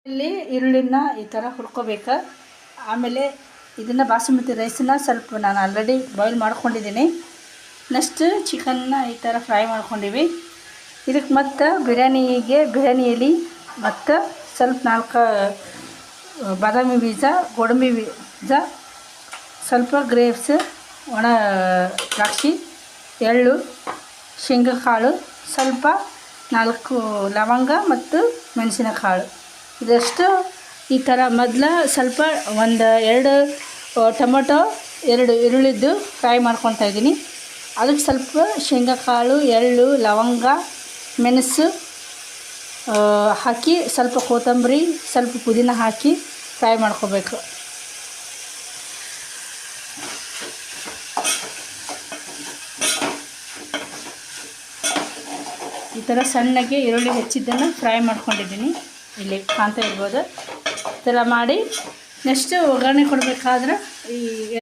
ಇಲ್ಲಿ ಈರುಳ್ಳಿನ ಈ ಥರ ಹುರ್ಕೋಬೇಕು. ಆಮೇಲೆ ಇದನ್ನು ಬಾಸುಮತಿ ರೈಸನ್ನ ಸ್ವಲ್ಪ ನಾನು ಆಲ್ರೆಡಿ ಬಾಯ್ಲ್ ಮಾಡ್ಕೊಂಡಿದ್ದೀನಿ. ನೆಕ್ಸ್ಟ್ ಚಿಕನ್ನ ಈ ಥರ ಫ್ರೈ ಮಾಡ್ಕೊಂಡಿವಿ. ಇದಕ್ಕೆ ಮತ್ತು ಬಿರಿಯಾನಿ ಎಲೆ ಮತ್ತು ಸ್ವಲ್ಪ 4 ಬಾದಾಮಿ ಬೀಜ, ಗೋಡಂಬಿ ಬೀಜ, ಸ್ವಲ್ಪ ಗ್ರೇಪ್ಸ್, ಒಣ ದ್ರಾಕ್ಷಿ, ಎಳ್ಳು, ಶೇಂಗಾ ಕಾಳು, ಸ್ವಲ್ಪ 4 ಲವಂಗ ಮತ್ತು ಮೆಣಸಿನಕಾಳು. ಇದಷ್ಟು ಈ ಥರ ಮೊದಲು ಸ್ವಲ್ಪ 2 ಟೊಮೊಟೊ, 2 ಈರುಳ್ಳಿದ್ದು ಫ್ರೈ ಮಾಡ್ಕೊತಾ ಇದ್ದೀನಿ. ಅದಕ್ಕೆ ಸ್ವಲ್ಪ ಶೇಂಗಾ ಕಾಳು, ಎಳ್ಳು, ಲವಂಗ, ಮೆಣಸು ಹಾಕಿ, ಸ್ವಲ್ಪ ಕೊತ್ತಂಬರಿ, ಸ್ವಲ್ಪ ಪುದೀನ ಹಾಕಿ ಫ್ರೈ ಮಾಡ್ಕೋಬೇಕು. ಈ ಥರ ಸಣ್ಣಗೆ ಈರುಳ್ಳಿ ಹೆಚ್ಚಿದ್ದನ್ನು ಫ್ರೈ ಮಾಡ್ಕೊಂಡಿದ್ದೀನಿ. ಇಲ್ಲಿ ಕಾಣ್ತಾ ಇರ್ಬೋದು. ಈ ಥರ ಮಾಡಿ ನೆಕ್ಸ್ಟ್ ಒಗ್ಗರಣೆ ಕೊಡಬೇಕಾದ್ರೆ ಈ